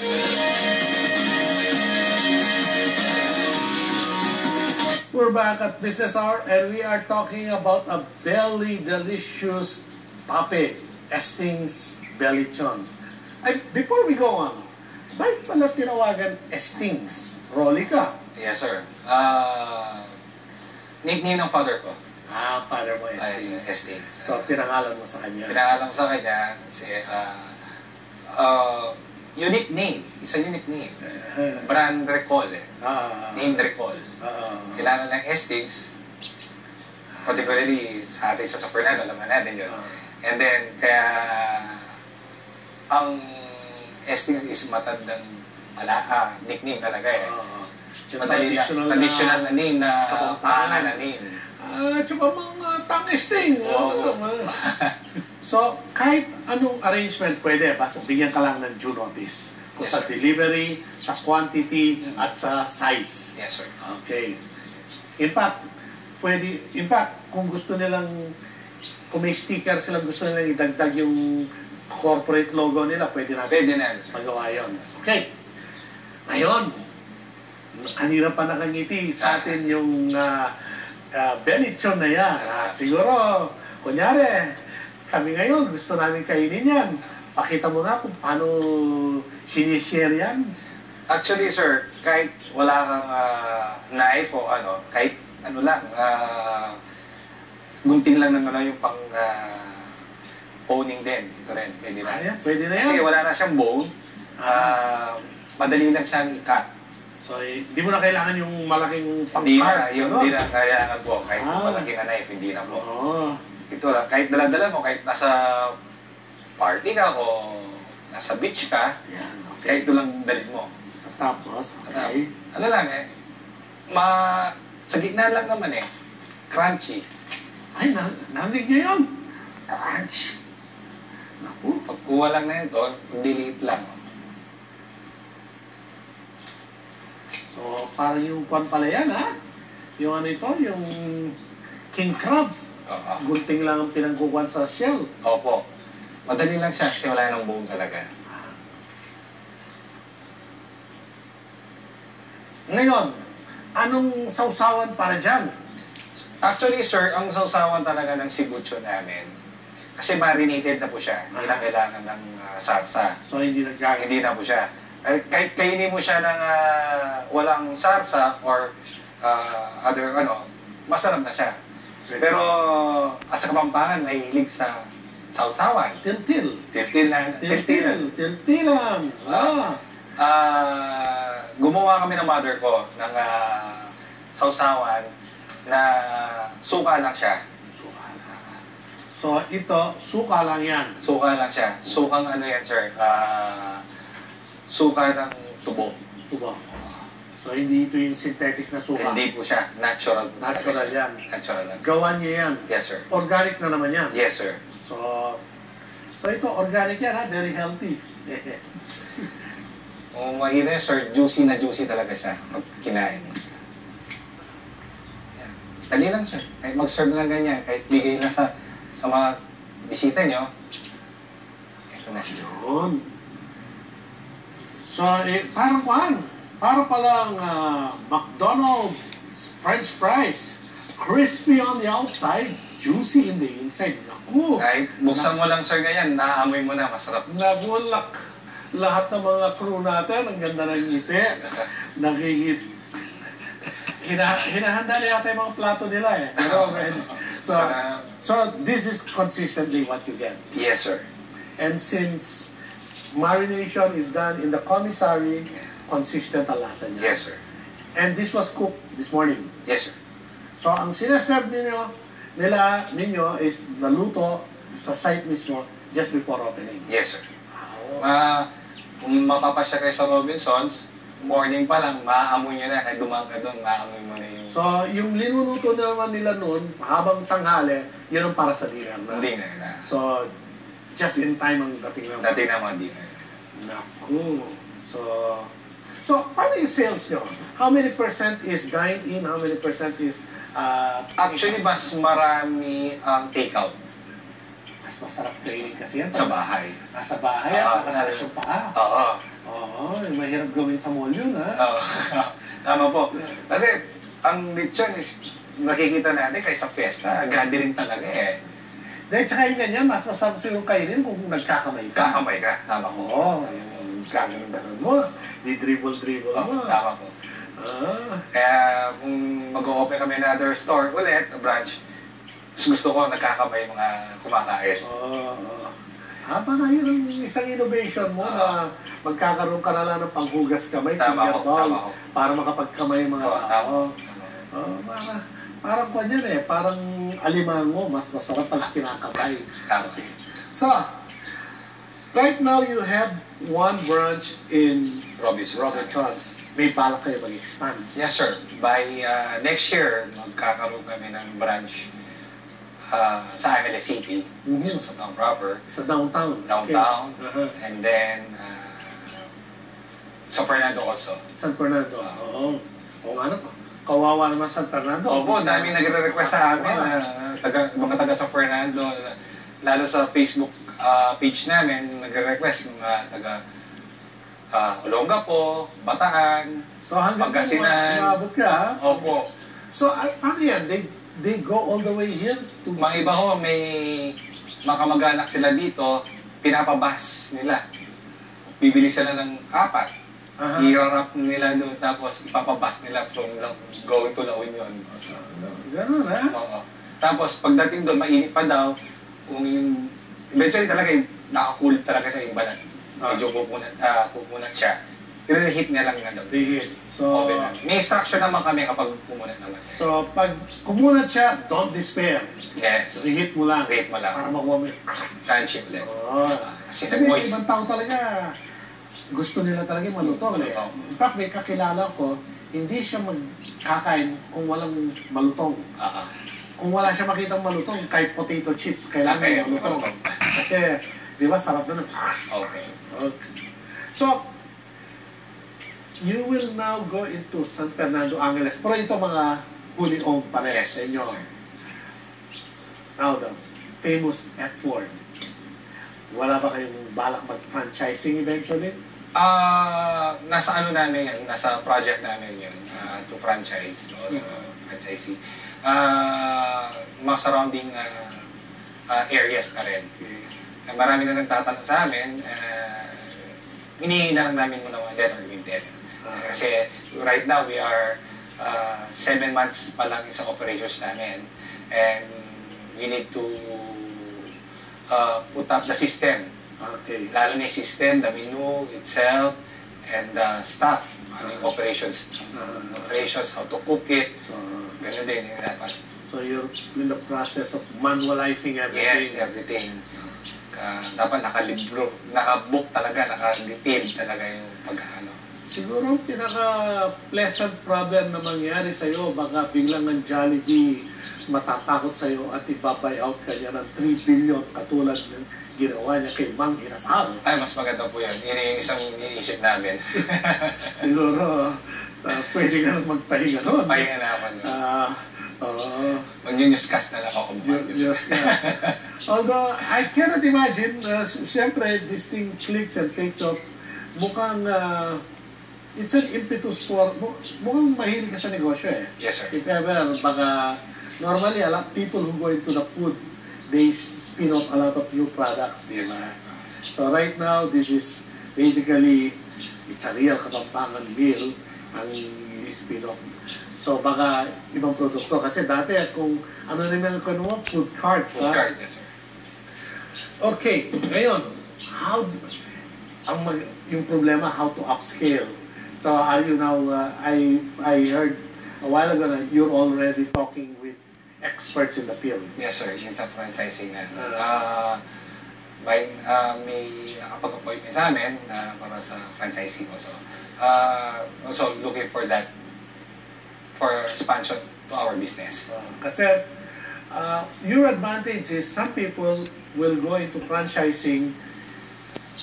We're back at Business Hour and we are talking about a belly delicious topic, Esting's Bellichon. Before we go on, bakit pala tinawagan Esting's? Rolly ka? Yes, sir. Nickname ng father ko. Father mo Esting's. Esting's. So, pinangalan mo sa kanya? Pinangalan ko sa kanya kasi unique name. It's a unique name. Brand recall eh. Name recall. Kailangan ng Esting's. Particularly sa atin sa Fernando, alam natin yun. And then, kaya ang Esting's is matandang nickname talaga eh. Traditional na name na pangalan na name. Tsaka mga tang-Esting. So, kahit anong arrangement pwede, basta bigyan ka lang ng due notice. Kung sa delivery, sa quantity, at sa size. Yes, sir. Okay. In fact, kung gusto nilang, kung may sticker sila, gusto nilang idagdag yung corporate logo nila, pwede natin magawa yun. Okay. Ngayon, kanina pa nakangiti sa atin yung Bellichon na yan. Siguro, kunyari, kami ngayon, gusto namin kainin yan. Pakita mo nga kung paano sinishare yan. Actually, sir, kahit wala kang knife o kahit gunting lang ng yung pang boning din. Ito rin, pwede na. Pwede na yan. Kasi wala na siyang bone. Madali lang siyang i-cut. So, hindi mo na kailangan yung malaking pang-cart. Hindi na kailangan po. Kahit malaki na knife, hindi na po. Ito lang, kahit dala-dala mo, kahit nasa party ka o nasa beach ka, kahit ito lang dalhin mo. Tapos, okay. Ano lang sa gitna lang naman crunchy. Ay, narinig niyo yun? Crunch. Naku. Pagkuha lang na ito, delete lang. So, parang yung kwan pala yan, ha? Yung yung king crabs. Gunting lang ang pinangkukuhan sa shell. Opo. Madali lang siya kasi wala nang bone talaga. Ngayon, anong sausawan para dyan? Actually, sir, ang sausawan talaga ng sibucho namin, kasi marinated na po siya. Hindi na kailangan ng sarsa. So, hindi na po siya. Kahit kainin mo siya ng walang sarsa or other masarap na siya. Pero sa Kapampangan, mahilig sa sausawan. Tiltil. Tiltilan. Gumawa kami ng mother ko ng sausawan na suka lang siya. Suka lang. So, ito, suka lang yan. Suka lang siya. Sukang yan, sir? Suka ng tubo. Tubo. So, hindi ito yung synthetic na suka? Hindi po siya. Natural. Natural yan. Natural lang. Gawan niya yan? Yes, sir. Organic na naman yan? Yes, sir. So ito, organic yan, ha? Very healthy. Kung makikita yun, sir, juicy na juicy talaga siya pag kinain. Dali lang, sir. Kahit mag-serve lang ganyan, kahit bigay na sa mga bisita nyo, ito na. Yun. So, para palang McDonald's French fries, crispy on the outside, juicy in the inside. Naku! Kahit buksan mo lang, sir, ganyan, naamoy mo na, masarap. Nagulak. Lahat ng mga crew natin, ang ganda ng ngiti. Hinahanda na yata yung mga plato nila eh. So, this is consistently what you get. Yes, sir. And since marination is done in the commissary, consistent ang lasa niya. Yes, sir. And this was cooked this morning. Yes, sir. So, ang sinaserve ninyo is naluto sa site mismo just before opening. Yes, sir. Kung mapapasya kayo sa Robinsons, morning pa lang, maaamoy nyo na. Kahit dumaan ka doon, maaamoy mo na yung... So, yung linuluto naman nila noon, habang tanghali, yun ang para sa dinner na. Dinner na. So, just in time ang dating naman. Dating naman dinner. Naku. So, paano yung sales nyo? How many % is dine-in? How many % is... Actually, mas marami ang take-out. Mas masarap training kasi yan. Sa bahay. Sa bahay, nakakalas yung paa. Oo. Oo. mahirap gawin sa mall yun, ha? Oo. Tama po. Kasi, ang lechon is, nakikita natin kaysa fiesta, gathering talaga eh. Dahil tsaka yung ganyan, mas masarap sa'yo kainin kung nagkakamay ka. Kakamay ka, tama po. Oo, yung gaganon-ganon mo. Di-dribble-dribble mo. Tama po. Kaya kung mag-o-open kami another store ulit, a branch, gusto ko nagkakamay mga kumakain. Baka yun ang isang innovation mo na magkakaroon ka na lang ng panghugas kamay, finger bowl, para makapagkamay mga tao. Parang pa yan eh, parang alimango, mas masarap pag kinakamay. So, right now you have one branch in Robinsons. May balak kayo mag-expand? Yes, sir. By next year, magkakaroon kami ng branch sa Angeles City, so sa town proper. Sa downtown? Downtown. And then, San Fernando also. San Fernando, oo. O nga naman, kawawa naman San Fernando. Opo, dami nagre-request sa amin, mga taga San Fernando, lalo sa Facebook page namin, nagre-request mga taga Olongapo, Bataan, so, Pangasinan. Umabot ka, ha? Opo. So, paano yan? They go all the way here to... Mga iba ho, may makamag-anak sila dito, pinapabas nila. Bibili sila ng 4. I-wrap nila doon, tapos ipapabas nila from going to La Union. So, ganun, ha? Oo. Tapos, pagdating doon, mainit pa daw. Kung yung... Eventually talaga, nakakulip talaga sa yung balat. Medyo kukunat siya. Pero hit niya lang na daw. Hit. So, may instruction naman kami kapag kumunat naman. So, pag kumunat siya, don't despair. Yes. Hit mo lang. Hit mo lang. Para makuha mo yung... Crunchy ulit. Kasi may ibang tao talaga, gusto nila talaga yung malutong. In fact, may kakilala ko, hindi siya magkakain kung walang malutong. Kung wala siya makitang malutong, kahit potato chips, kailangan yung malutong. Kasi, di ba, sarap na nun. Okay. So, you will now go into San Fernando, Angeles. Pero ito mga fully owned pa rin sa inyo. Now, the famous F4. Wala ba kayong balak mag-franchising eventually? Nasa ano namin yan, nasa project namin yun, to franchise, also franchisee. Mga surrounding areas na rin. Marami na nagtatanong sa amin, hinihingi na lang namin muna mga letter of intent. Kasi right now we are 7 months pa lang sa operations namin, and we need to put up the system. Lalo na yung system, the menu itself, and the staff, yung operations, how to cook it, ganun din yung dapat. So you're in the process of manualizing everything? Yes, everything. Dapat nakalibro, nakabook talaga, nakadetail talaga yung pag-ano. Siguro ang pinaka-pleasant problem na mangyari sa'yo, baka biglang ang Jollibee matatakot sa'yo at i-buy out ka niya ng 3 billion katulad ng ginawa niya kay Mang Inasal. Ay, mas maganda po yan. Yun yung isang iniisip namin. Siguro, pwede ka nang magpahinga doon. Pahinga naman. Mag-newscast na lang ako. Newscast. Although, I cannot imagine, siyempre, this thing clicks and takes off. Mukhang, it's an impetus for, mukhang mahilig ka sa negosyo eh. Yes, sir. If ever, baka, normally, a lot of people who go into the food, they spin off a lot of new products. Yes, sir. So right now, this is basically, it's a real Kapampangan meal, ang spin off. So baka ibang produkto. Kasi dati kung ano naman mo, food carts. Food cart, yes sir. Okay, ngayon, yung problema, how to upscale. So are you now, I heard a while ago na you're already talking with experts in the field. Yes sir, yun sa franchising na. May nakapag-appointment sa amin para sa franchising also. Also looking for that, for expansion to our business. Kasi your advantage is some people will go into franchising,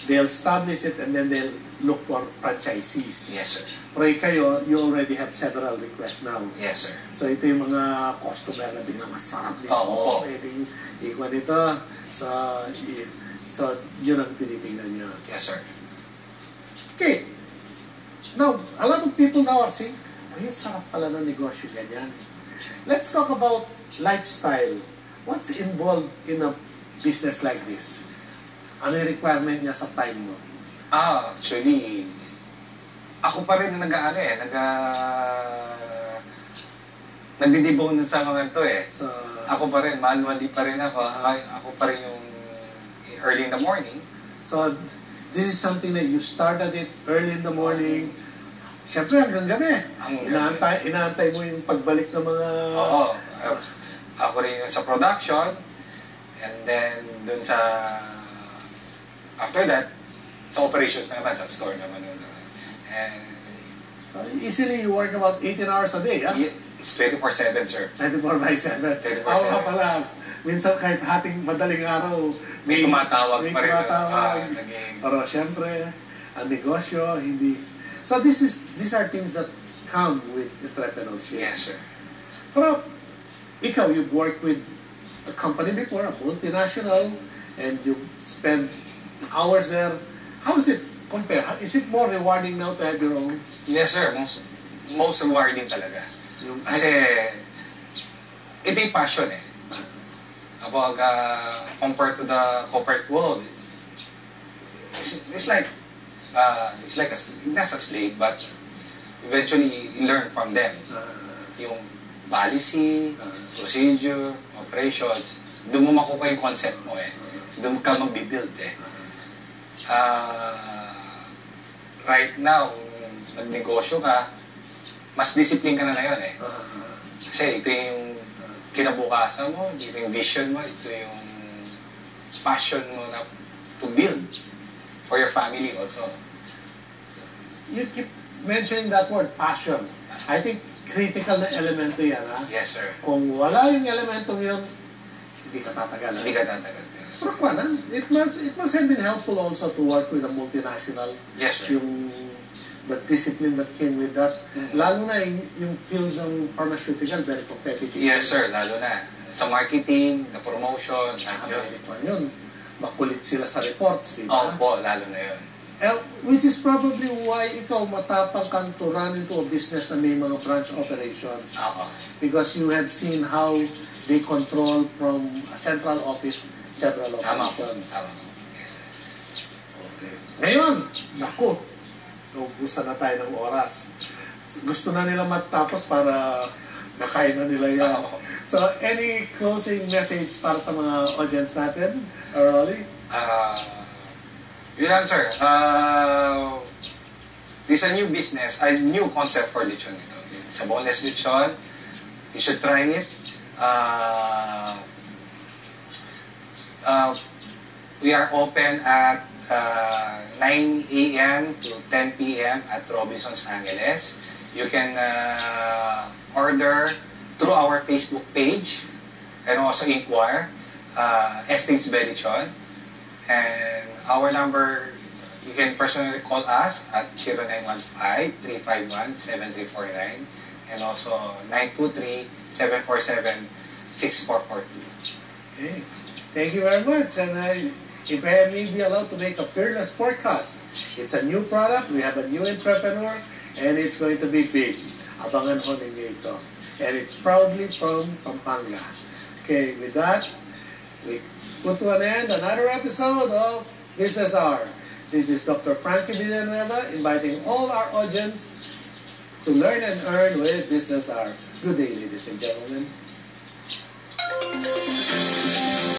they'll establish it and then they'll look for franchisees. Yes sir. Pero kayo, you already have several requests now. Yes sir. So ito yung mga customer na biglang masarap dito. Pwedeng ikuha dito. So yun ang tinitingnan niyo. Yes sir. Okay. Now, a lot of people now are saying, ay, sarap pala ng negosyo ganyan. Let's talk about lifestyle. What's involved in a business like this? Ano yung requirement niya sa time mo? Actually, ako pa rin nagdidibone sa mga to eh. So, ako pa rin, manually pa rin ako. Ako pa rin yung early in the morning. So, this is something that you started it early in the morning. Siyempre, hanggang gabi. Inaantay mo yung pagbalik ng mga... Oo. Ako rin yung sa production. And then, dun sa... After that, sa operations na naman, sa store naman. And, so, easily you work about 18 hours a day, ha? It's 24/7, sir. 24/7. 24/7. Ako nga pala, minsan kahit hating madaling araw, may tumatawag pa rin. Pero siyempre, ang negosyo, hindi... So these are things that come with entrepreneurship. Yes, sir. Pero, ikaw, you've worked with a company before, a multinational, and you spend hours there. How is it compare? Is it more rewarding now to have your own? Yes, sir. Most rewarding talaga. Kasi, ito yung passion eh. Kapag compared to the corporate world, it's like not a slave, but eventually you learn from them. Yung policy, procedure, operations, doon mo makuha yung concept mo eh. Doon ka mag-build eh. Right now, nagnegosyo ka, mas discipline ka na ngayon eh. Kasi ito yung kinabukasan mo, ito yung vision mo, ito yung passion mo na to build for your family also. You keep mentioning that word, passion. I think critical na elemento yan, ha? Yes, sir. Kung wala yung elementong yun, hindi ka tatagal. Hindi ka tatagal. Pero kwan, it must have been helpful also to work with a multinational. Yes, sir. The discipline that came with that. Lalo na yung field ng pharmaceutical, very competitive. Yes, sir. Lalo na. Sa marketing, the promotion. Saka yun. Makulit sila sa reports, di ba? Opo, lalo na yun. Which is probably why ikaw matapang kang to run into a business na may mga branch operations. Because you have seen how they control from a central office several operations. Tama. Yes, sir. Okay. Ngayon, naku, naubusan na tayo ng oras. Gusto na nila matapos para makain na nila yan. So, any closing message para sa mga audience natin, Rolly? Yun lang, sir. This is a new business, a new concept for lechon ito. It's a boneless lechon. You should try it. We are open at 9 a.m. to 10 p.m. at Robinson's Angeles. You can order through our Facebook page and also inquire Estates Belichon. And our number, you can personally call us at 0915-351-7349 and also 923-747-6442. Okay. Thank you very much. And if I may be allowed to make a fearless forecast, it's a new product, we have a new entrepreneur, and it's going to be big. Abangan ho ninyo ito. And it's proudly from Pampanga. Okay, with that, we put to an end another episode of Business Hour. This is Dr. Frankie Villanueva inviting all our audience to learn and earn with Business Hour. Good day, ladies and gentlemen.